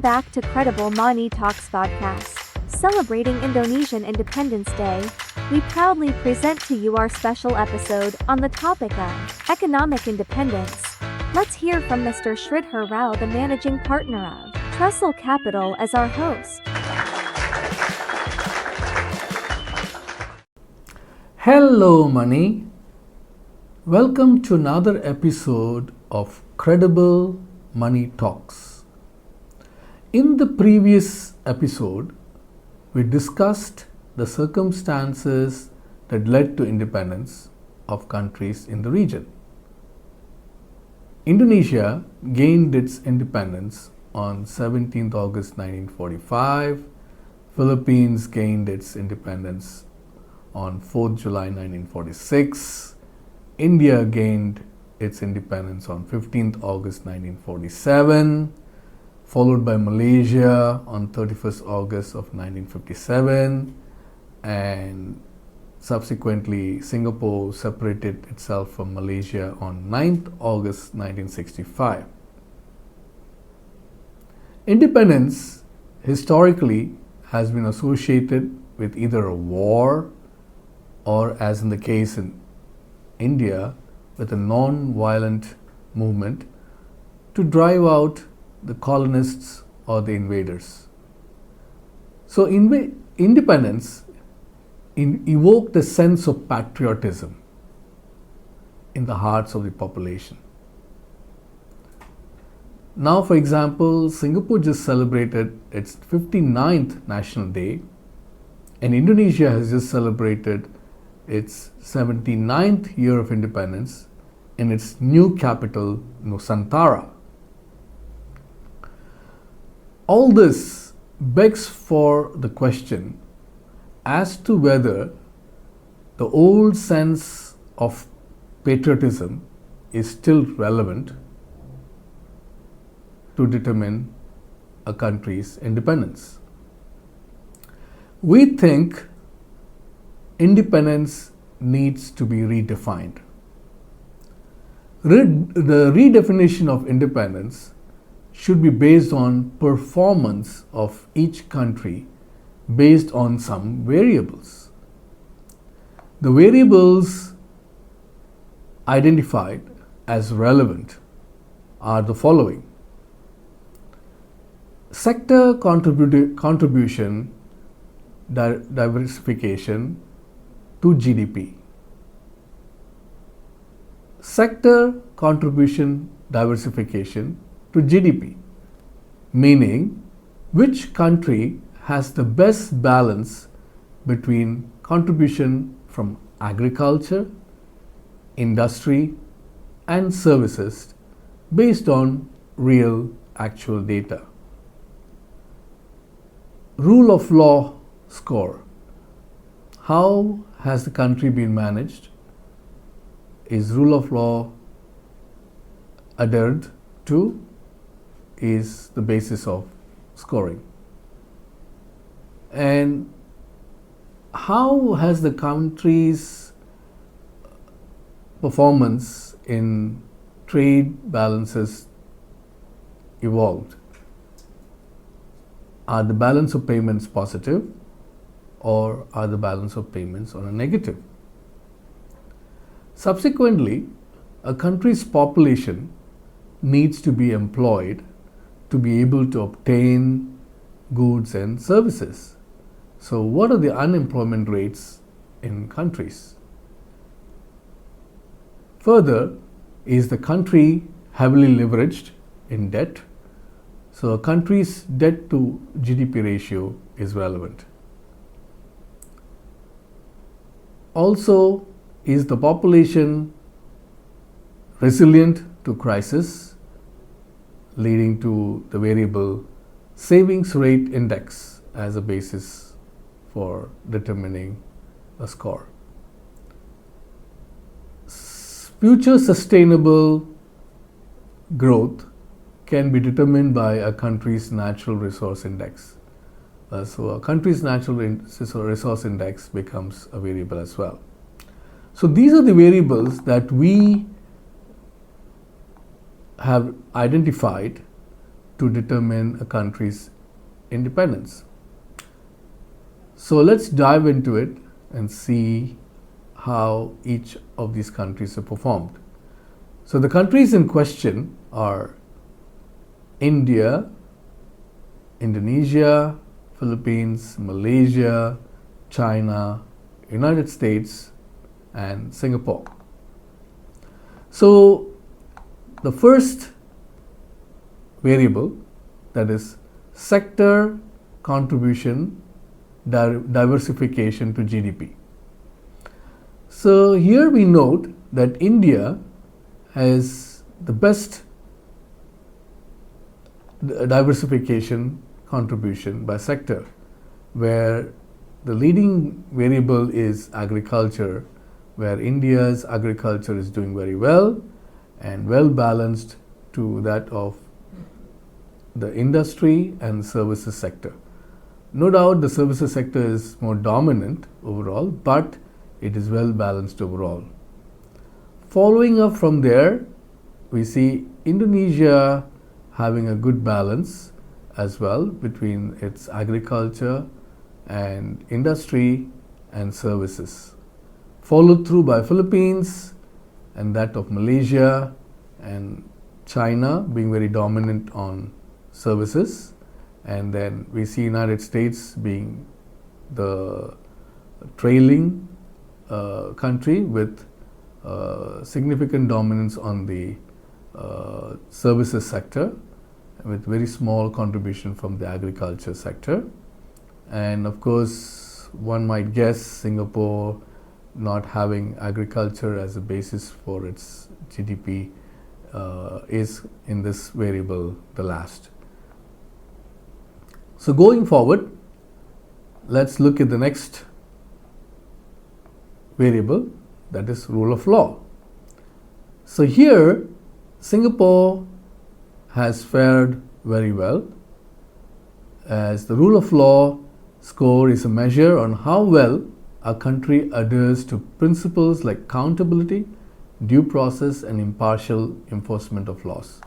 back to Credible Money Talks podcast. Celebrating Indonesian Independence Day, we proudly present to you our special episode on the topic of economic independence. Let's hear from Mr. Sridhar Rao, the managing partner of Trestle Capital, as our host. Hello, Money. Welcome to another episode of Credible Money Talks. In the previous episode, we discussed the circumstances that led to independence of countries in the region. Indonesia gained its independence on 17th August 1945. Philippines gained its independence on 4th July 1946. India gained its independence on 15th August 1947, followed by Malaysia on 31st August of 1957, and subsequently Singapore separated itself from Malaysia on 9th August 1965. Independence historically has been associated with either a war or, as in the case in India, with a non-violent movement to drive out the colonists or the invaders. So independence evoked a sense of patriotism in the hearts of the population. Now, for example, Singapore just celebrated its 59th National Day, and Indonesia has just celebrated its 79th year of independence in its new capital, Nusantara. All this begs for the question as to whether the old sense of patriotism is still relevant to determine a country's independence. We think independence needs to be redefined. The redefinition of independence should be based on performance of each country based on some variables. The variables identified as relevant are the following: sector contribution diversification to GDP. Sector contribution diversification to GDP, meaning which country has the best balance between contribution from agriculture, industry, and services based on real actual data. Rule of law score. How has the country been managed? Is rule of law adhered to? Is the basis of scoring. And how has the country's performance in trade balances evolved? Are the balance of payments positive, or are the balance of payments on a negative? Subsequently, a country's population needs to be employed to be able to obtain goods and services. So, what are the unemployment rates in countries? Further, is the country heavily leveraged in debt? So, a country's debt to GDP ratio is relevant. Also, is the population resilient to crisis, leading to the variable savings rate index as a basis for determining a score. Future sustainable growth can be determined by a country's natural resource index. So a country's natural resource index becomes a variable as well. So these are the variables that we have identified to determine a country's independence. So let's dive into it and see how each of these countries have performed. So the countries in question are India, Indonesia, Philippines, Malaysia, China, United States, and Singapore. So the first variable, that is sector contribution diversification to GDP. So here we note that India has the best diversification contribution by sector, where the leading variable is agriculture, where India's agriculture is doing very well and well balanced to that of the industry and services sector. No doubt the services sector is more dominant overall, but it is well balanced overall. Following up from there, we see Indonesia having a good balance as well between its agriculture and industry and services, followed through by Philippines and that of Malaysia and China being very dominant on services, and then we see United States being the trailing country with significant dominance on the services sector, with very small contribution from the agriculture sector. And of course, one might guess Singapore not having agriculture as a basis for its GDP is in this variable the last. So going forward, let's look at the next variable, that is rule of law. So here, Singapore has fared very well, as the rule of law score is a measure on how well a country adheres to principles like accountability, due process, and impartial enforcement of laws.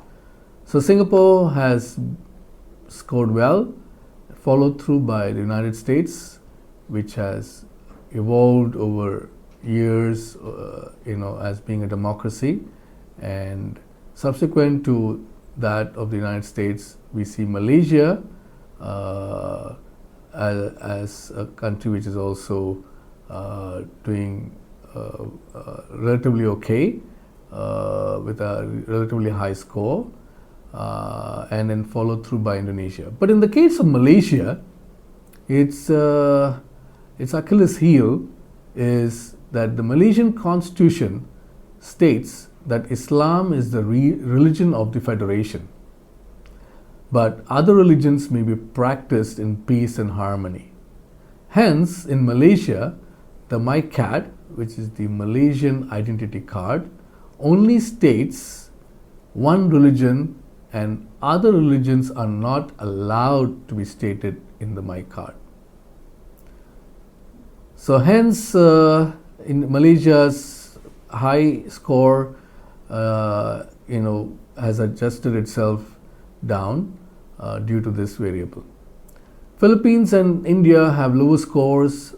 So Singapore has scored well, followed through by the United States, which has evolved over years, as being a democracy, and subsequent to that of the United States, we see Malaysia as a country which is also doing relatively okay, with a relatively high score, and then followed through by Indonesia. But in the case of Malaysia, its Achilles heel is that the Malaysian constitution states that Islam is the religion of the federation, but other religions may be practiced in peace and harmony. Hence, in Malaysia, the MyCAD, which is the Malaysian identity card, only states one religion, and other religions are not allowed to be stated in the MyCard. So hence, in Malaysia's high score, has adjusted itself down due to this variable. Philippines and India have lower scores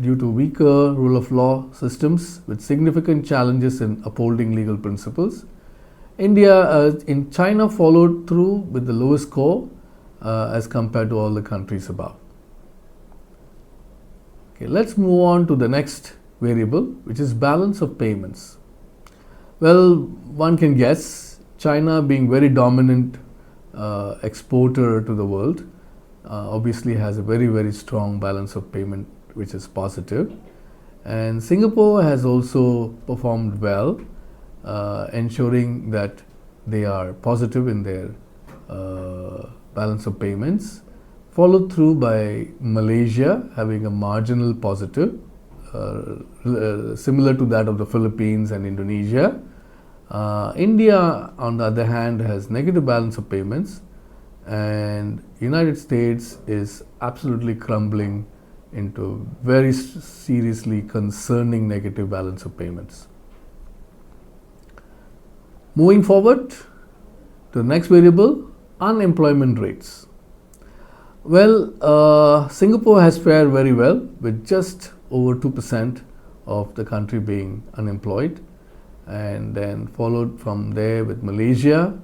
due to weaker rule of law systems with significant challenges in upholding legal principles. In China followed through with the lowest score as compared to all the countries above. Okay, let's move on to the next variable, which is balance of payments. Well, one can guess, China being very dominant exporter to the world, obviously has a very, very strong balance of payment, which is positive. And Singapore has also performed well, ensuring that they are positive in their balance of payments, followed through by Malaysia having a marginal positive, similar to that of the Philippines and Indonesia. India, on the other hand, has negative balance of payments, and United States is absolutely crumbling into very seriously concerning negative balance of payments. Moving forward to the next variable, unemployment rates. Well, Singapore has fared very well with just over 2% of the country being unemployed, and then followed from there with Malaysia,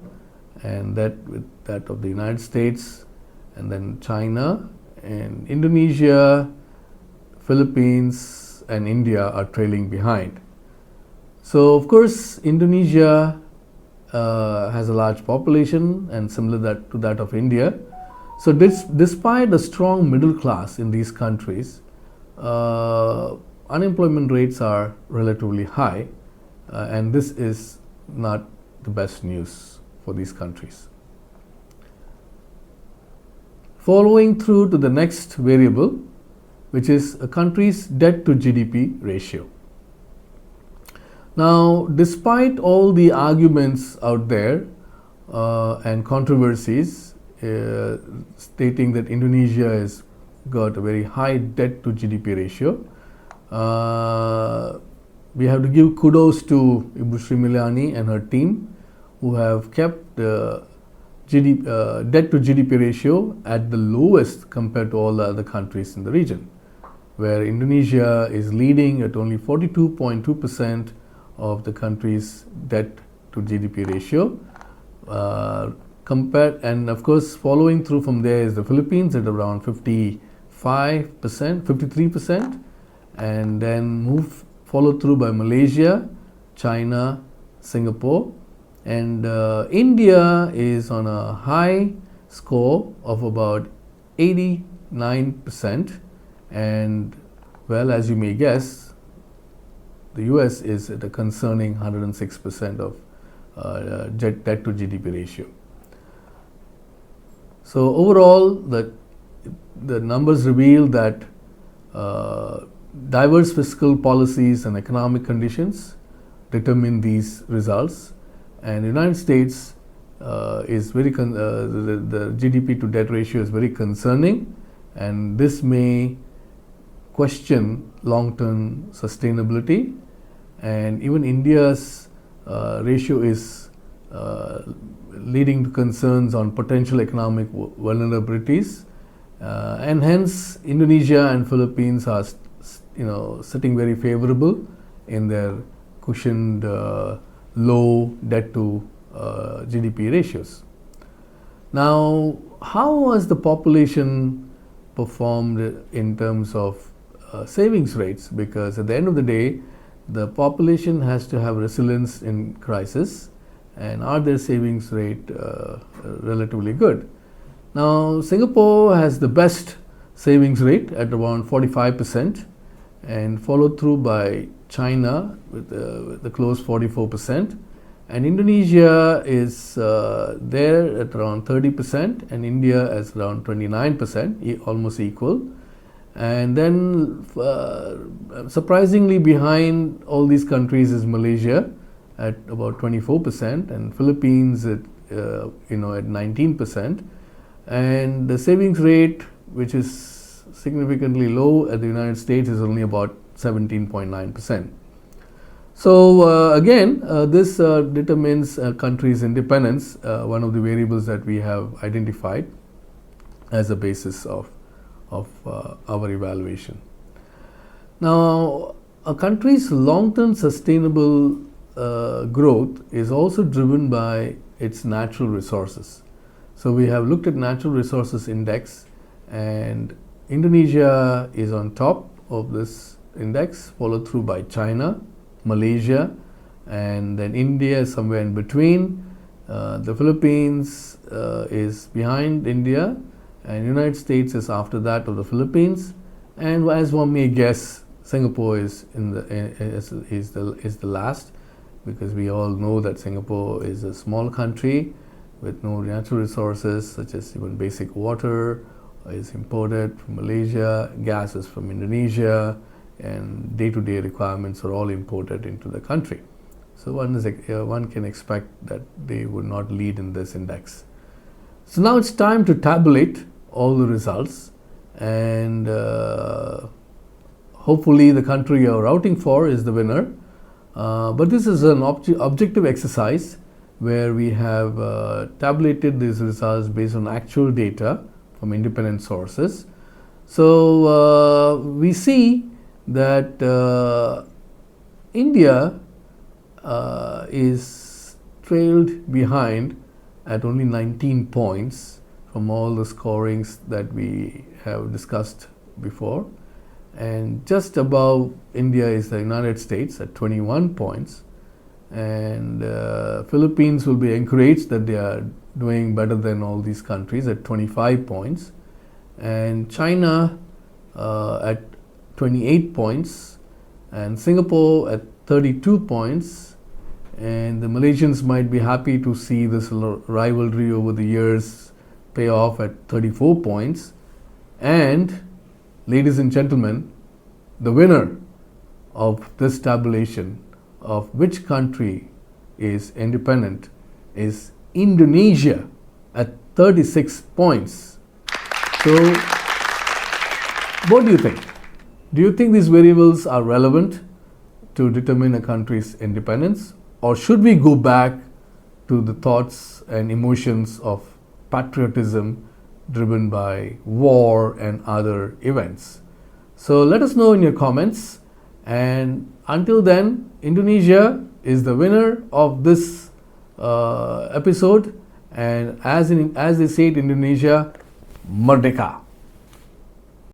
and that with that of the United States, and then China, and Indonesia, Philippines, and India are trailing behind. So, of course, Indonesia has a large population and similar to that of India. So, despite a strong middle class in these countries, unemployment rates are relatively high, and this is not the best news for these countries. Following through to the next variable, which is a country's debt to GDP ratio. Now, despite all the arguments out there and controversies stating that Indonesia has got a very high debt to GDP ratio, we have to give kudos to Ibu Sri Mulyani and her team, who have kept the debt to GDP ratio at the lowest compared to all the other countries in the region, where Indonesia is leading at only 42.2% of the country's debt to GDP ratio. And of course, following through from there is the Philippines at around 53%, and then followed through by Malaysia, China, Singapore, and India is on a high score of about 89%, and well, as you may guess, the US is at a concerning 106% of debt to GDP ratio. So overall, the numbers reveal that diverse fiscal policies and economic conditions determine these results, and the United States is very the GDP to debt ratio is very concerning, and this may question long-term sustainability. And even India's ratio is leading to concerns on potential economic vulnerabilities, and hence Indonesia and Philippines are sitting very favorable in their cushioned low debt to GDP ratios. Now, how has the population performed in terms of savings rates? Because at the end of the day, the population has to have resilience in crisis, and are their savings rate relatively good? Now, Singapore has the best savings rate at around 45%, and followed through by China with the close 44%, and Indonesia is there at around 30%, and India is around 29%, almost equal. And then surprisingly behind all these countries is Malaysia at about 24%, and Philippines at 19%, and the savings rate, which is significantly low at the United States, is only about 17.9%. So again, this determines a country's independence, one of the variables that we have identified as a basis of our evaluation. Now, a country's long-term sustainable growth is also driven by its natural resources. So we have looked at natural resources index, and Indonesia is on top of this index, followed through by China, Malaysia, and then India is somewhere in between. The Philippines is behind India, and United States is after that of the Philippines, and as one may guess, Singapore is the last, because we all know that Singapore is a small country with no natural resources, such as even basic water is imported from Malaysia, gas is from Indonesia, and day-to-day requirements are all imported into the country. So one can expect that they would not lead in this index. So now it's time to tabulate all the results, and hopefully the country you're routing for is the winner. But this is an objective exercise where we have tabulated these results based on actual data from independent sources. So we see that India is trailed behind at only 19 points from all the scorings that we have discussed before. And just above India is the United States at 21 points. And Philippines will be encouraged that they are doing better than all these countries at 25 points. And China at 28 points. And Singapore at 32 points. And the Malaysians might be happy to see this rivalry over the years pay off at 34 points. And ladies and gentlemen, the winner of this tabulation of which country is independent is Indonesia at 36 points. So, what do you think? Do you think these variables are relevant to determine a country's independence? Or should we go back to the thoughts and emotions of patriotism driven by war and other events? So let us know in your comments, and until then, Indonesia is the winner of this episode, and as they say in Indonesia, merdeka.